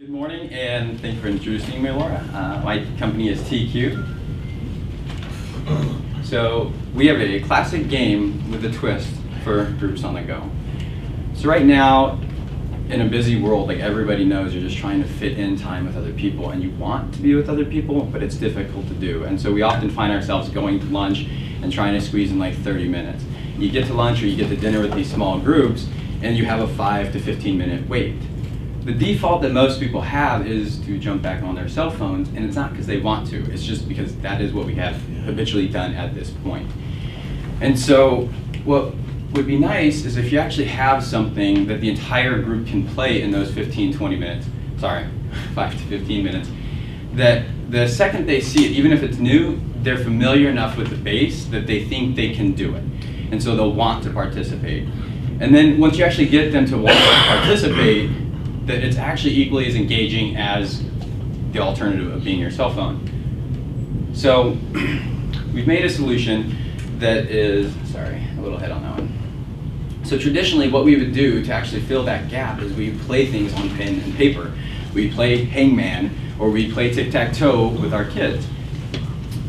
Good morning, and thank you for introducing me, Laura. My company is tCubed. So we have a classic game with a twist for groups on the go. So right now, in a busy world, like everybody knows, you're just trying to fit in time with other people, and you want to be with other people, but it's difficult to do. And so we often find ourselves going to lunch and trying to squeeze in like 30 minutes. You get to lunch or you get to dinner with these small groups, and you have a 5 to 15 minute wait. The default that most people have is to jump back on their cell phones, and it's not because they want to, it's just because that is what we have habitually done at this point. And so what would be nice is if you actually have something that the entire group can play in those 15, 20 minutes, sorry, 5 to 15 minutes, that the second they see it, even if it's new, they're familiar enough with the base that they think they can do it. And so they'll want to participate. And then once you actually get them to want to participate, that it's actually equally as engaging as the alternative of being your cell phone. So we've made a solution that is, sorry, a little head on that one. So traditionally what we would do to actually fill that gap is we play things on pen and paper. We play hangman or we play tic-tac-toe with our kids.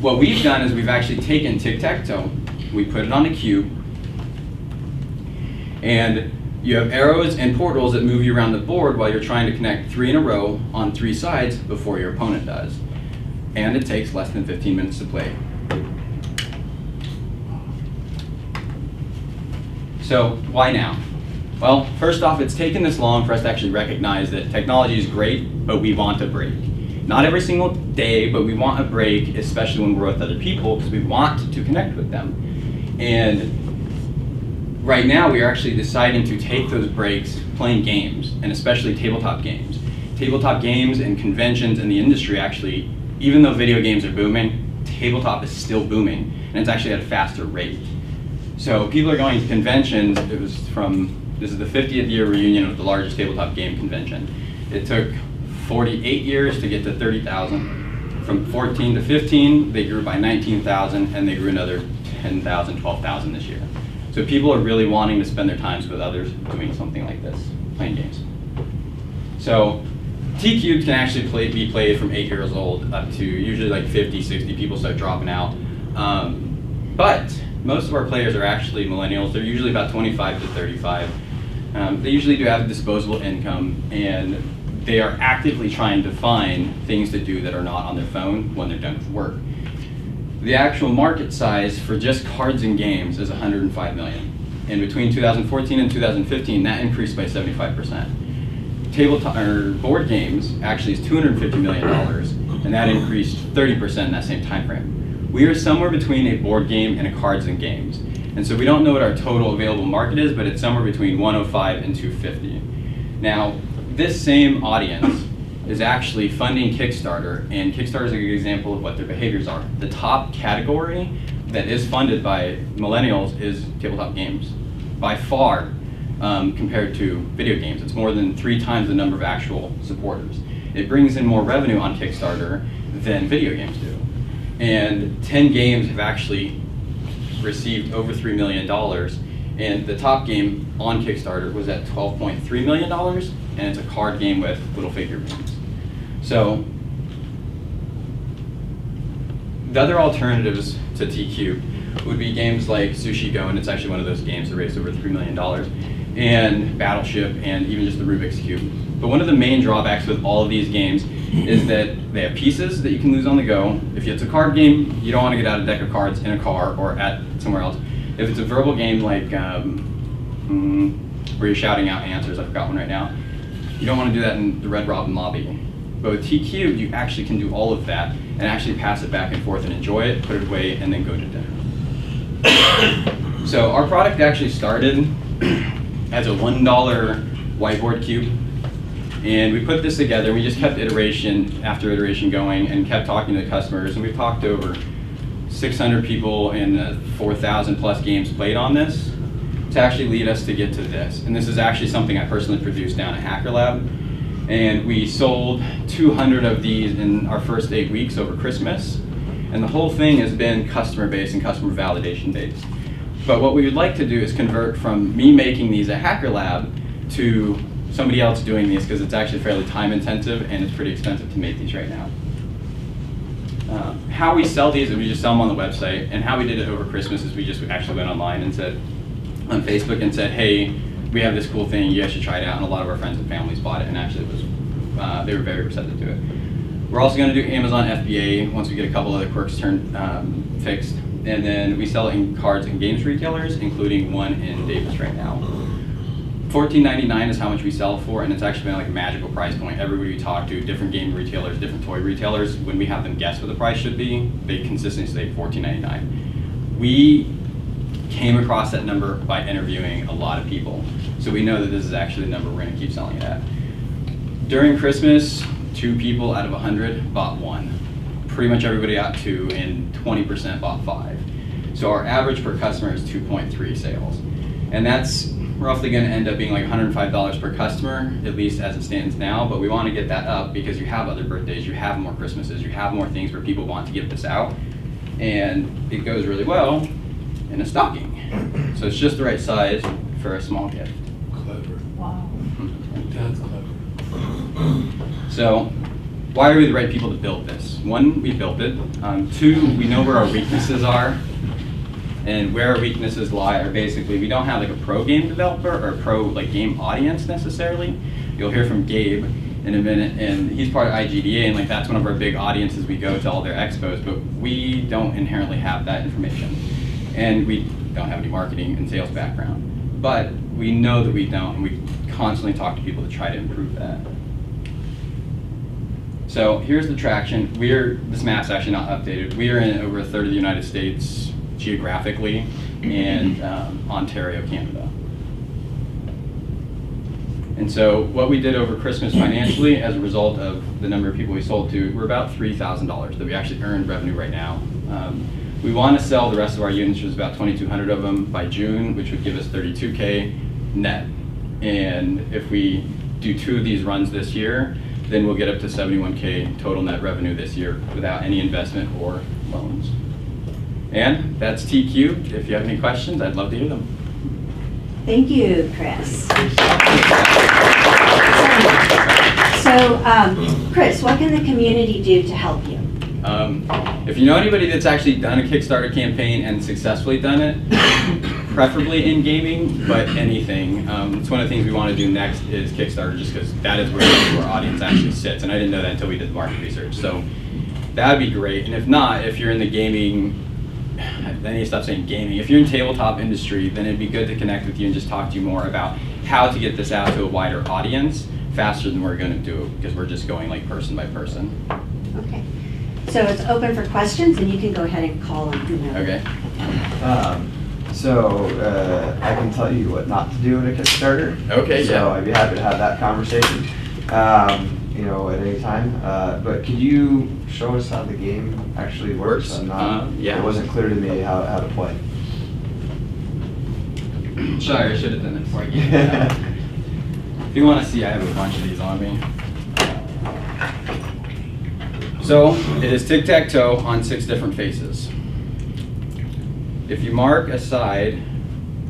What we've done is we've actually taken tic-tac-toe, we put it on a cube, and you have arrows and portals that move you around the board while you're trying to connect 3 in a row on 3 sides before your opponent does. And it takes less than 15 minutes to play. So why now? Well, first off, it's taken this long for us to actually recognize that technology is great, but we want a break. Not every single day, but we want a break, especially when we're with other people, because we want to connect with them. And right now, we are actually deciding to take those breaks playing games, and especially tabletop games. Tabletop games and conventions in the industry actually, even though video games are booming, tabletop is still booming, and it's actually at a faster rate. So people are going to conventions. This is the 50th year reunion of the largest tabletop game convention. It took 48 years to get to 30,000. From 14 to 15, they grew by 19,000, and they grew another 10,000, 12,000 this year. So people are really wanting to spend their times with others doing something like this, playing games. So tCubed can actually be played from 8 years old up to usually like 50, 60 people start dropping out. But most of our players are actually millennials. They're usually about 25 to 35. They usually do have disposable income, and they are actively trying to find things to do that are not on their phone when they're done with work. The actual market size for just cards and games is 105 million. And between 2014 and 2015, that increased by 75%. Tabletop or board games actually is $250 million, and that increased 30% in that same time frame. We are somewhere between a board game and a cards and games. And so we don't know what our total available market is, but it's somewhere between 105 and 250. Now, this same audience is actually funding Kickstarter, and Kickstarter is a good example of what their behaviors are. The top category that is funded by millennials is tabletop games, by far, compared to video games. It's more than 3 times the number of actual supporters. It brings in more revenue on Kickstarter than video games do. And 10 games have actually received over $3 million, and the top game on Kickstarter was at $12.3 million, and it's a card game with little figurines. So the other alternatives to tCubed would be games like Sushi Go, and it's actually one of those games that raised over $3 million, and Battleship, and even just the Rubik's Cube. But one of the main drawbacks with all of these games is that they have pieces that you can lose on the go. If it's a card game, you don't want to get out a deck of cards in a car or at somewhere else. If it's a verbal game like where you're shouting out answers, I forgot one right now, you don't want to do that in the Red Robin lobby. But with tCubed, you actually can do all of that and actually pass it back and forth and enjoy it, put it away, and then go to dinner. So our product actually started as a $1 whiteboard cube. And we put this together, we just kept iteration after iteration going and kept talking to customers. And we've talked to over 600 people and 4,000 plus games played on this to actually lead us to get to this. And this is actually something I personally produced down at Hacker Lab. And we sold 200 of these in our first 8 weeks over Christmas. And the whole thing has been customer-based and customer validation-based. But what we would like to do is convert from me making these at Hacker Lab to somebody else doing these because it's actually fairly time intensive and it's pretty expensive to make these right now. How we sell these is we just sell them on the website, and how we did it over Christmas is we just actually went online and said, on Facebook and said, hey, we have this cool thing, you guys should try it out, and a lot of our friends and families bought it, and actually it was, they were very receptive to it. We're also going to do Amazon FBA once we get a couple other quirks fixed, and then we sell it in cards and games retailers, including one in Davis right now. $14.99 is how much we sell for, and it's actually been like a magical price point. Everybody we talk to, different game retailers, different toy retailers, when we have them guess what the price should be, they consistently say $14.99. We came across that number by interviewing a lot of people, so we know that this is actually the number we're going to keep selling it at. During Christmas, 2 people out of 100 bought 1. Pretty much everybody got 2, and 20% bought 5. So our average per customer is 2.3 sales, and that's roughly going to end up being like $105 per customer, at least as it stands now, but we want to get that up because you have other birthdays, you have more Christmases, you have more things where people want to give this out, and it goes really well in a stocking. So it's just the right size for a small gift. Clever. Wow. That's clever. So why are we the right people to build this? 1, we built it. 2, we know where our weaknesses are. And where our weaknesses lie are basically, we don't have like a pro game developer or a pro like game audience necessarily. You'll hear from Gabe in a minute, and he's part of IGDA, and like that's one of our big audiences we go to all their expos, but we don't inherently have that information. And we don't have any marketing and sales background. But we know that we don't, and we constantly talk to people to try to improve that. So here's the traction. This map's actually not updated. We are in over a third of the United States geographically, and Ontario, Canada. And so what we did over Christmas financially as a result of the number of people we sold to, we're about $3,000 that we actually earned revenue right now. We want to sell the rest of our units, which is about 2,200 of them, by June, which would give us $32K net. And if we do 2 of these runs this year, then we'll get up to $71K total net revenue this year without any investment or loans. And that's tCubed. If you have any questions, I'd love to hear them. Thank you, Chris. So, Chris, what can the community do to help you? If you know anybody that's actually done a Kickstarter campaign and successfully done it, preferably in gaming, but anything. It's one of the things we want to do next is Kickstarter, just because that is where our audience actually sits, and I didn't know that until we did the market research. So that would be great. And if not, if you're in the gaming, I need to stop saying gaming. If you're in tabletop industry, then it'd be good to connect with you and just talk to you more about how to get this out to a wider audience faster than we're going to do it, because we're just going like person by person. Okay. So it's open for questions, and you can go ahead and call on whomever. Okay. I can tell you what not to do in a Kickstarter. Okay, so yeah. I'd be happy to have that conversation, at any time. But could you show us how the game actually works? Yeah. It wasn't clear to me how to play. Sorry, I should have done it before I gave it out. If you want to see, I have a bunch of these on me. So it is tic-tac-toe on 6 different faces. If you mark a side,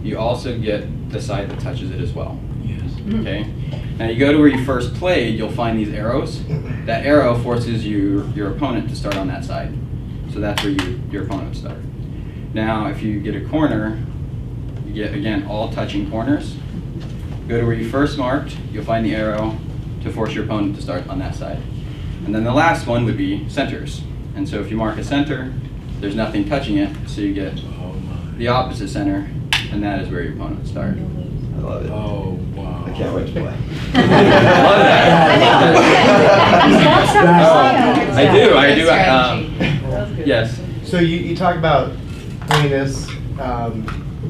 you also get the side that touches it as well. Yes. Okay. Now you go to where you first played, you'll find these arrows. That arrow forces your opponent to start on that side. So that's where your opponent would start. Now if you get a corner, you get, again, all touching corners. Go to where you first marked, you'll find the arrow to force your opponent to start on that side. And then the last one would be centers. And so if you mark a center, there's nothing touching it, so you get the opposite center, and that is where your opponent would start. I love it. Oh, wow. I can't wait to play. Love that. I do. Yes. So you talk about doing this,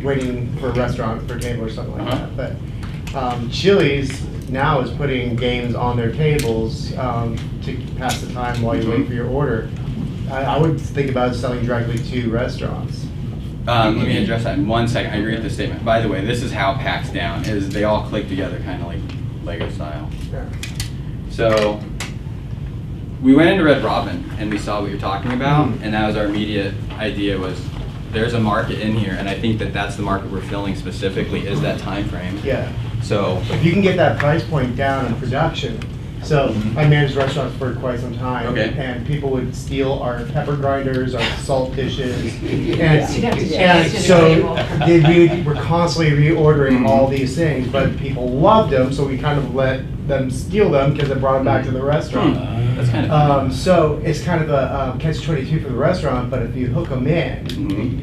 waiting for a restaurant for a table or something like that, but Chili's now is putting games on their tables to pass the time while you wait for your order. I would think about selling directly to restaurants. Let me address that in 1 second. I agree with the statement. By the way, this is how PAX down is. They all click together, kind of like Lego style. Yeah. So we went into Red Robin and we saw what you're talking about, and that was our immediate idea was there's a market in here, and I think that that's the market we're filling specifically is that time frame. Yeah. So, If you can get that price point down in production, so I managed restaurants for quite some time. Okay. And people would steal our pepper grinders, our salt dishes. You'd have to And change to the so table. we were constantly reordering all these things, but people loved them, so we kind of let them steal them because it brought them back to the restaurant. that's kind of So it's kind of a catch-22 for the restaurant, but if you hook them in,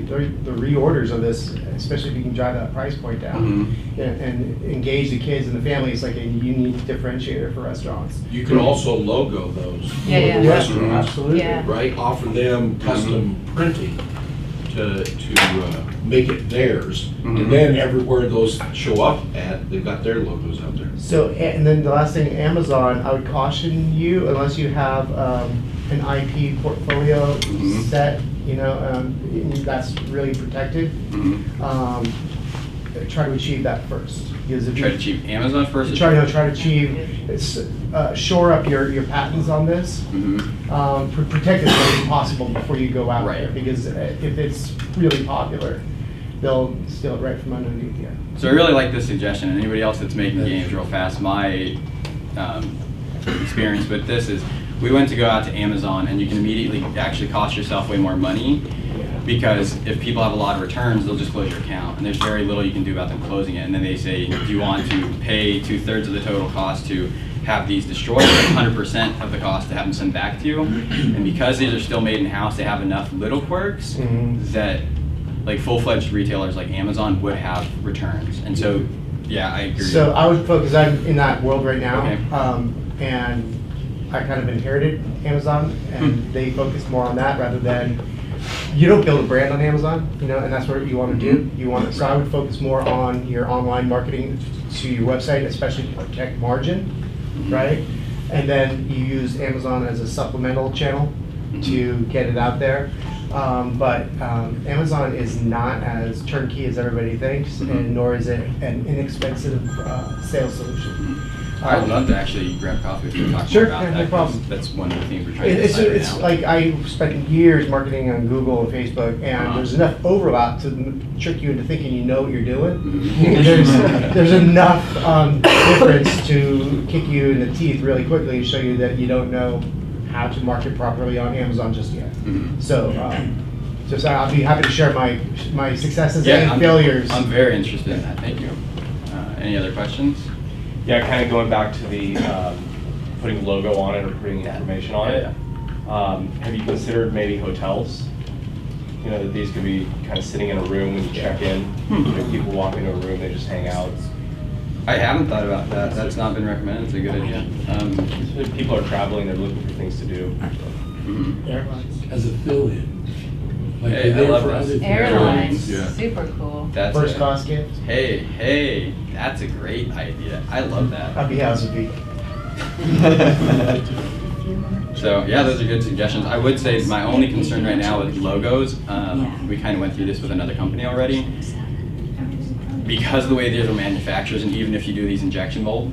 the reorders of this, especially if you can drive that price point down and engage the kids and the family, it's like a unique differentiator for restaurants. You can also logo those Yeah. restaurants, Absolutely. Yeah. right? Offer them custom printing to make it theirs. And then everywhere those show up at, they've got their logos out there. So, and then the last thing, Amazon, I would caution you, unless you have an IP portfolio set, that's really protected, try to achieve that first. Because if try to you achieve Amazon first. try to achieve, shore up your patents on this, protect it as much as possible before you go out there. Right. Because if it's really popular, they'll steal it right from underneath you. So I really like this suggestion, and anybody else that's making games real fast, my experience with this is, we went to go out to Amazon, and you can immediately actually cost yourself way more money, because if people have a lot of returns, they'll just close your account, and there's very little you can do about them closing it. And then they say, do you want to pay 2/3 of the total cost to have these destroyed, or 100% of the cost to have them sent back to you? And because these are still made in-house, they have enough little quirks that like full-fledged retailers like Amazon would have returns. And so, yeah, I agree. So I would focus, I'm in that world right now, Okay. and I kind of inherited Amazon, and they focus more on that rather than, you don't build a brand on Amazon, and that's what you want to do. So I would focus more on your online marketing to your website, especially to protect margin, right? And then you use Amazon as a supplemental channel to get it out there. But Amazon is not as turnkey as everybody thinks, and nor is it an inexpensive sales solution. I'd love to actually grab coffee with you and talk Sure, more about yeah, no that. 'Cause problem. That's one of the things we're trying to It's, decide right it's now. like I spent years marketing on Google and Facebook, and there's enough overlap to trick you into thinking you know what you're doing. There's enough difference to kick you in the teeth really quickly to show you that you don't know how to market properly on Amazon just yet. So, just I'll be happy to share my successes and failures. I'm very interested in that. Thank you. Any other questions? Yeah, kind of going back to the putting a logo on it or putting information on it. Have you considered maybe hotels? That these could be kind of sitting in a room when you check in. People walk into a room, they just hang out. I haven't thought about that. That's not been recommended. It's a good idea. If people are traveling, they're looking for things to do. As a fill-in. Like Hey, they're I love for this. other people. Airlines, Yeah. super cool. That's First a- class gift, Hey, that's a great idea. I love that. I'd be House of Beak. So yeah, those are good suggestions. I would say my only concern right now with logos, we kind of went through this with another company already. Because of the way these are manufactured, and even if you do these injection mold,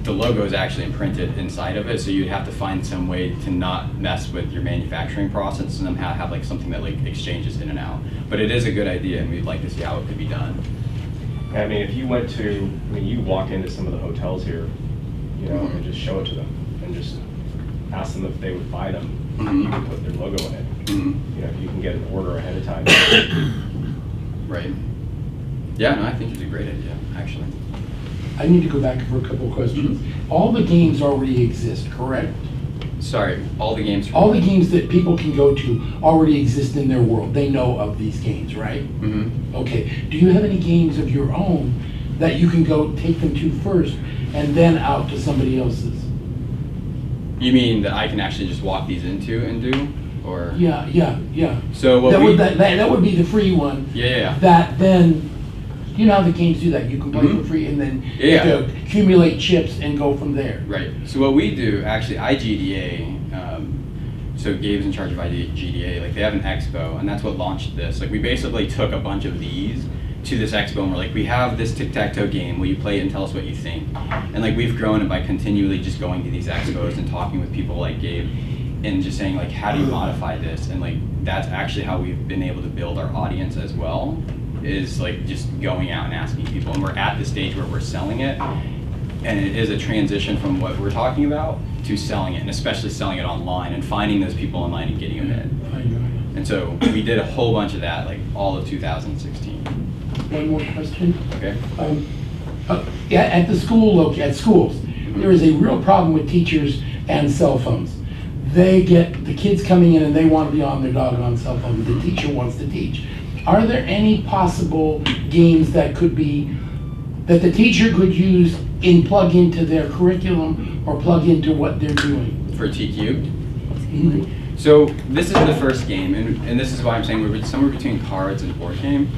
the logo is actually imprinted inside of it, so you'd have to find some way to not mess with your manufacturing process and somehow have like something that like exchanges in and out. But it is a good idea, and we'd like to see how it could be done. I mean, if you went to, you walk into some of the hotels here, and just show it to them, and just ask them if they would buy them. You can put their logo in it. If you can get an order ahead of time. Right. Yeah, no, I think it's a great idea, actually. I need to go back for a couple of questions. All the games already exist, correct? Sorry, all the games. All the games that people can go to already exist in their world. They know of these games, right? Okay. Do you have any games of your own that you can go take them to first and then out to somebody else's? You mean that I can actually just walk these into and do, or? Yeah. So what That would be the free one. Yeah. That then, you know how the games do that. You can play for free and then you have to accumulate chips and go from there. Right. So what we do, actually, IGDA, so Gabe's in charge of IGDA, like they have an expo, and that's what launched this. Like we basically took a bunch of these to this expo, and we're like, we have this tic-tac-toe game, will you play it and tell us what you think? And like we've grown it by continually just going to these expos and talking with people like Gabe, and just saying like, how do you modify this? And like, that's actually how we've been able to build our audience as well. is like just going out and asking people, and we're at the stage where we're selling it, and it is a transition from what we're talking about to selling it, and especially selling it online and finding those people online and getting them in. I know. And so we did a whole bunch of that, like all of 2016. One more question. Okay. Yeah, at the school, at schools, there is a real problem with teachers and cell phones. They get the kids coming in and they want to be on their doggone cell phone. The teacher wants to teach. Are there any possible games that could be, that the teacher could use and plug into their curriculum or plug into what they're doing? For tCubed? So this is the first game, and this is why I'm saying we're somewhere between cards and board game.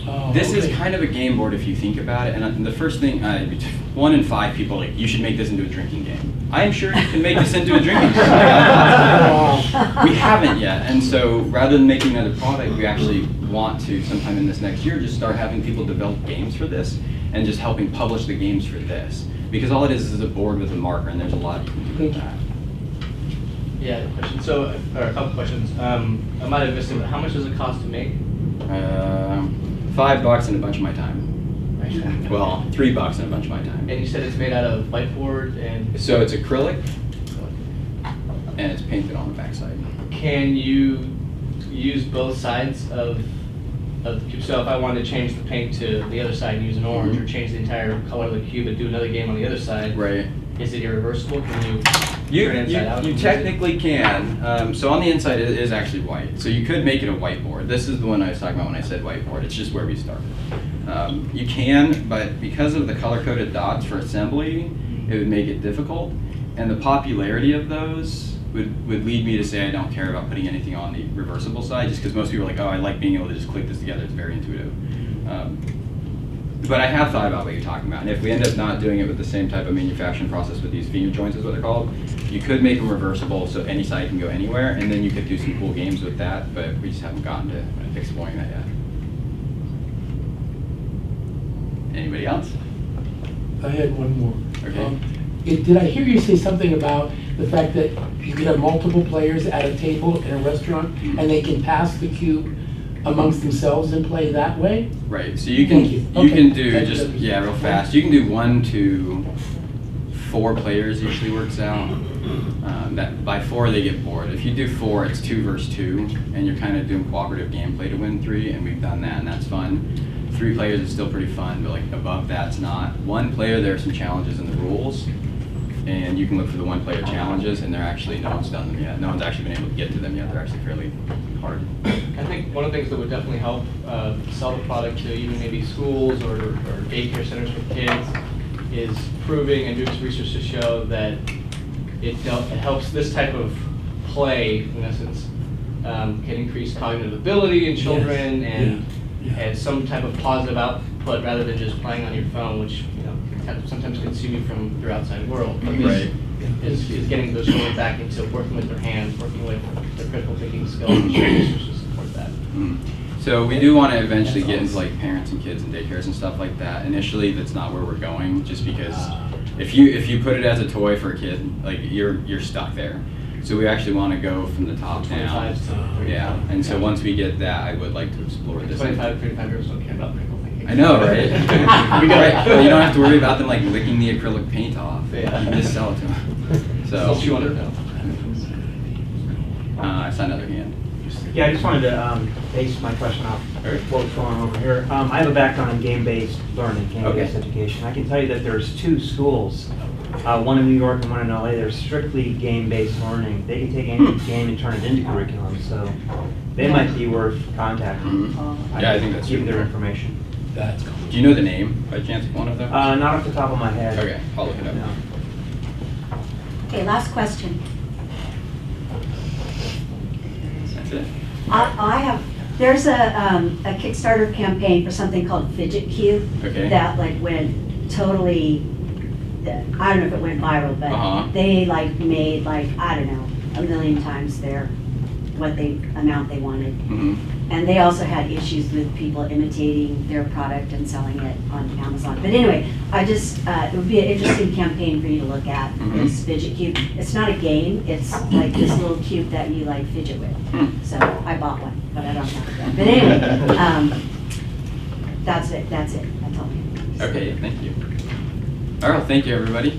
Oh, This is okay. kind of a game board if you think about it, and the first thing, 1 in 5 people like, you should make this into a drinking game. I am sure you can make this into a drinking game. We haven't yet, and so rather than making another product, we actually want to, sometime in this next year, just start having people develop games for this, and just helping publish the games for this. Because all it is a board with a marker, and there's a lot you can do with that. Yeah, question. So, or a couple questions. I might have missed it, but how much does it cost to make? $5 and a bunch of my time. Well, $3 and a bunch of my time. And you said it's made out of whiteboard and. So it's acrylic, and it's painted on the backside. Can you use both sides of the cube? So if I wanted to change the paint to the other side and use an orange, or change the entire color of the cube and do another game on the other side, Right. is it irreversible? Can you You, turn it inside out? you and use technically can. So on the inside it is actually white. So you could make it a whiteboard. This is the one I was talking about when I said whiteboard. It's just where we started. You can, but because of the color-coded dots for assembly, it would make it difficult. And the popularity of those would lead me to say I don't care about putting anything on the reversible side, just because most people are like, oh, I like being able to just click this together. It's very intuitive. But I have thought about what you're talking about, and if we end up not doing it with the same type of manufacturing process with these finger joints is what they're called, you could make them reversible so any side can go anywhere, and then you could do some cool games with that, but we just haven't gotten to exploring that yet. Anybody else? I had one more. Okay. Did I hear you say something about the fact that you could have multiple players at a table in a restaurant and they can pass the cube amongst themselves and play that way? Right, so you can, Thank you. you Okay. can do That's just, good. yeah, real fast. You can do 1 to 4 players usually works out. That by 4 they get bored. If you do 4, it's 2 versus 2, and you're kind of doing cooperative gameplay to win 3, and we've done that, and that's fun. 3 players is still pretty fun, but like above that's not. 1 player, there are some challenges in the rules, and you can look for the 1-player challenges, and they're actually, no one's done them yet. No one's actually been able to get to them yet. They're actually fairly hard. I think one of the things that would definitely help sell the product to even maybe schools or daycare centers for kids is proving and doing some research to show that it helps this type of play, in essence, can increase cognitive ability in children and some type of positive output rather than just playing on your phone, which can sometimes consume you from your outside world. Right. Is getting those children back into working with their hands, working with their critical thinking skills, and research to support that. So we do want to eventually get into like parents and kids and daycares and stuff like that. Initially, that's not where we're going, just because if you put it as a toy for a kid, like you're stuck there. So we actually want to go from the top down. 25 to Yeah, and so once we get that, I would like to explore this. 25 to 35-year-olds don't care about critical thinking. I know, right? We got it. Right, well, you don't have to worry about them like licking the acrylic paint off. Yeah. You just sell it to them. So. That's what you want to know. I saw another hand. Yeah, I just wanted to base my question off what's going on over here. I have a background in game-based learning, game-based Okay. education. I can tell you that there's 2 schools, one in New York and one in LA. They're strictly game-based learning. They can take any game and turn it into curriculum, so they might be worth contacting. Yeah, I think that's Give you super their cool. information. That's cool. Do you know the name by chance of one of them? Not off the top of my head. Okay, I'll look it up. No. Okay, last question. That's it. I have, there's a Kickstarter campaign for something called Fidget Cube. Okay. That like went totally, I don't know if it went viral, Uh-huh. but they like made like, I don't know, 1 million times what the amount they wanted. Mhm. And they also had issues with people imitating their product and selling it on Amazon. But anyway, it would be an interesting campaign for you to look at, Mhm. this Fidget Cube. It's not a game, it's like this little cube that you like fidget with. Hmm. So I bought one, but I don't have it yet. But anyway, That's it, that's all. Okay, thank you. All right, thank you, everybody.